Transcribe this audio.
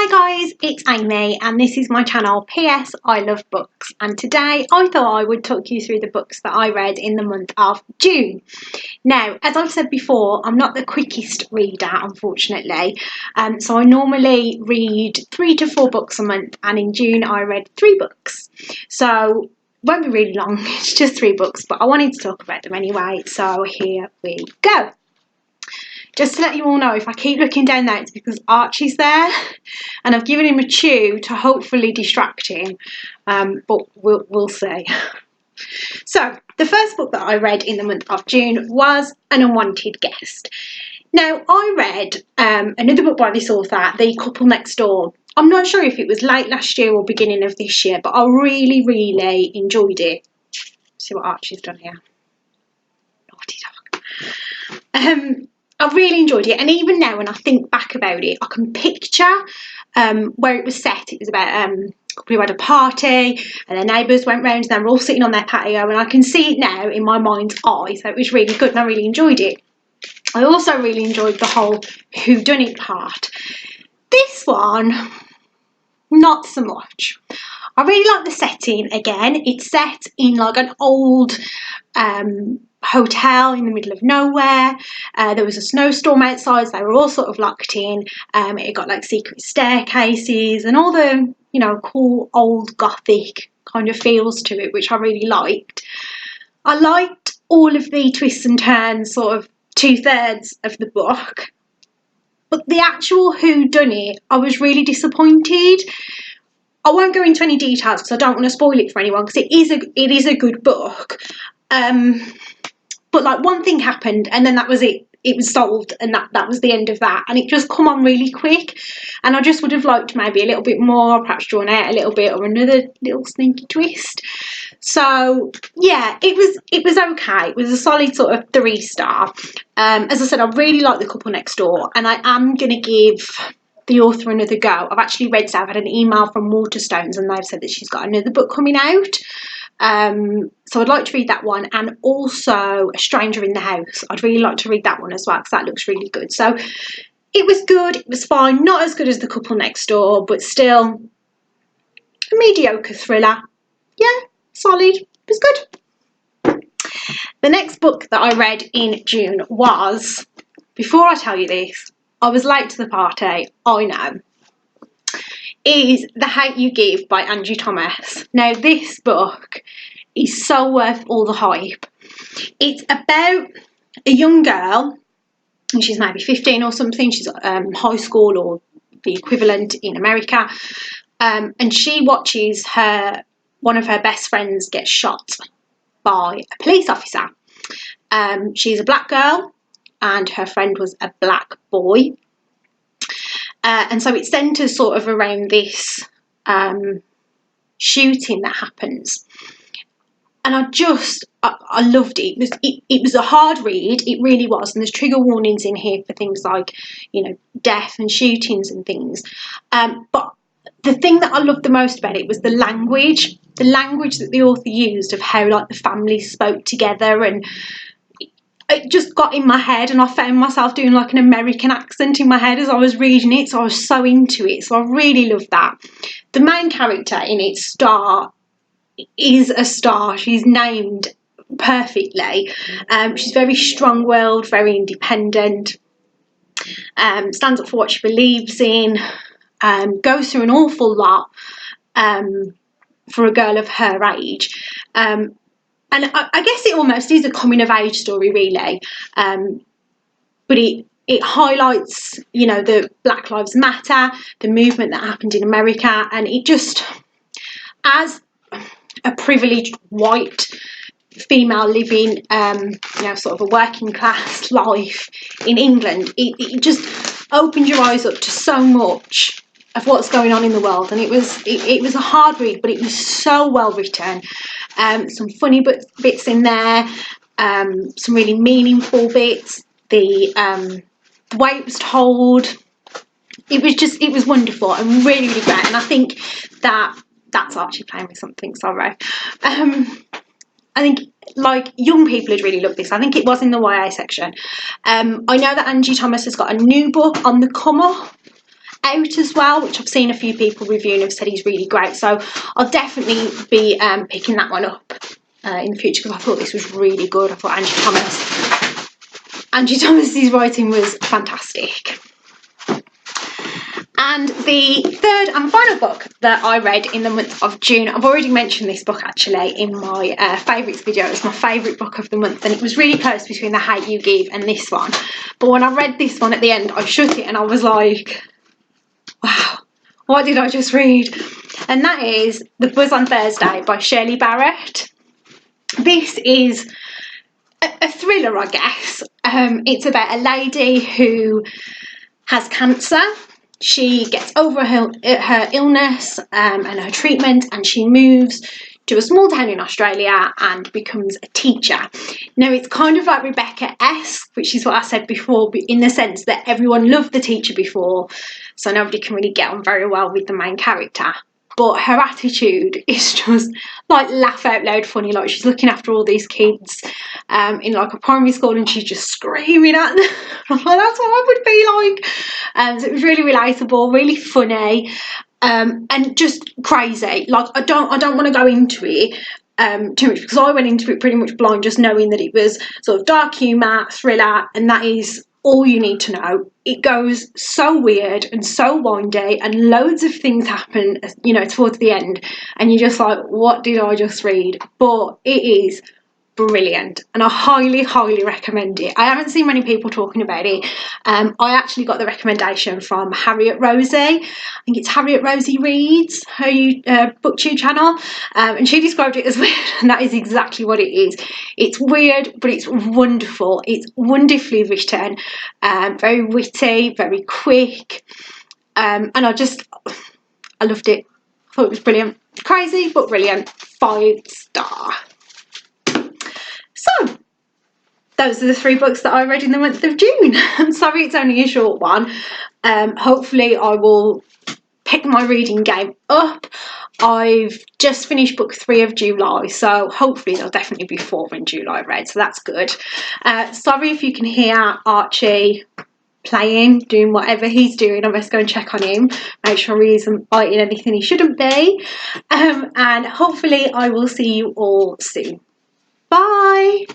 Hi guys, it's Amy and this is my channel PS I Love Books, and today I thought I would talk you through the books that I read in the month of June. Now, as I've said before, I'm not the quickest reader, unfortunately, so I normally read 3 to 4 books a month, and in June I read 3 books. So it won't be really long, it's just 3 books, but I wanted to talk about them anyway, so here we go. Just to let you all know, if I keep looking down there, it's because Archie's there and I've given him a chew to hopefully distract him, but we'll see. So, the first book that I read in the month of June was An Unwanted Guest. Now, I read another book by this author, The Couple Next Door. I'm not sure if it was late last year or beginning of this year, but I really enjoyed it. See what Archie's done here. Naughty dog. I really enjoyed it, and even now when I think back about it, I can picture where it was set. It was about a couple who had a party and their neighbours went round and they were all sitting on their patio, and I can see it now in my mind's eye, so it was really good and I really enjoyed it. I also really enjoyed the whole whodunit part. This one, not so much. I really like the setting. Again, it's set in like an old hotel in the middle of nowhere. There was a snowstorm outside, so they were all sort of locked in. It got like secret staircases and all the, you know, cool old gothic kind of feels to it, which I really liked. I liked all of the twists and turns, sort of 2/3 of the book, but the actual whodunit, I was really disappointed. I won't go into any details because I don't want to spoil it for anyone, because it is a good book. But like one thing happened and then that was it. It was solved and that was the end of that, and it just come on really quick, and I just would have liked maybe a little bit more, perhaps drawn out a little bit, or another little sneaky twist. So yeah, it was okay. It was a solid sort of 3-star. As I said, I really like The Couple Next Door, and I am going to give the author another go. I've actually read, so I've had an email from Waterstones and they've said that she's got another book coming out. So I'd like to read that one, and also A Stranger in the House. I'd really like to read that one as well, because that looks really good. So it was good, it was fine, not as good as The Couple Next Door, but still a mediocre thriller. Yeah, solid, it was good. The next book that I read in June was, before I tell you this, I was late to the party, I know, is The Hate U Give by Angie Thomas. Now, this book is so worth all the hype. It's about a young girl, and she's maybe 15 or something. She's high school or the equivalent in America, and she watches one of her best friends get shot by a police officer. She's a black girl and her friend was a black boy. And so it centres sort of around this shooting that happens. And I loved it. It was a hard read, it really was. And there's trigger warnings in here for things like, you know, death and shootings and things. But the thing that I loved the most about it was the language that the author used, of how like the families spoke together, and it just got in my head, and I found myself doing like an American accent in my head as I was reading it, so I was so into it. So I really loved that. The main character in it, Star, is a star. She's named perfectly. She's very strong-willed, very independent, stands up for what she believes in, goes through an awful lot for a girl of her age. And I guess it almost is a coming-of-age story, really. But it highlights, you know, the Black Lives Matter, the movement that happened in America, and it just, as a privileged white female living, you know, sort of a working class life in England, it just opened your eyes up to so much of what's going on in the world. And it was a hard read, but it was so well written. Some funny bits in there, some really meaningful bits. The way it was told, it was wonderful and really great. And I think that's Archie playing with something, sorry. I think like young people would really love this. I think it was in the YA section. I know that Angie Thomas has got a new book on the come up, out as well, which I've seen a few people review and have said he's really great. So I'll definitely be picking that one up in the future, because I thought this was really good. I thought Angie Thomas's writing was fantastic. And the third and final book that I read in the month of June, I've already mentioned this book actually in my favourites video. It's my favourite book of the month, and it was really close between The Hate U Give and this one. But when I read this one at the end, I shut it and I was like, wow, what did I just read? And that is The Buzz on Thursday by Shirley Barrett. This is a thriller, I guess. It's about a lady who has cancer. She gets over her illness and her treatment, and she moves to a small town in Australia and becomes a teacher. Now, it's kind of like Rebecca-esque, which is what I said before, but in the sense that everyone loved the teacher before, so nobody can really get on very well with the main character. But her attitude is just like laugh out loud funny. Like, she's looking after all these kids in like a primary school, and she's just screaming at them. That's what I would be like. So it was really relatable, really funny, and just crazy. Like, I don't want to go into it too much, because I went into it pretty much blind, just knowing that it was sort of dark humour, thriller, and that is all you need to know. It goes so weird and so windy, and loads of things happen, you know, towards the end, and you're just like, what did I just read? But it is brilliant, and I highly recommend it. I haven't seen many people talking about it. I actually got the recommendation from Harriet Rosie. I think it's Harriet Rosie Reads, her booktube channel, and she described it as weird, and that is exactly what it is. It's weird, but it's wonderful. It's wonderfully written, very witty, very quick, and I loved it. I thought it was brilliant. Crazy but brilliant. 5-star. So, those are the 3 books that I read in the month of June. I'm sorry it's only a short one. Hopefully I will pick my reading game up. I've just finished book 3 of July, so hopefully there'll definitely be 4 in July read, so that's good. Sorry if you can hear Archie playing, doing whatever he's doing. I must go and check on him, make sure he isn't biting anything he shouldn't be. And hopefully I will see you all soon. Bye!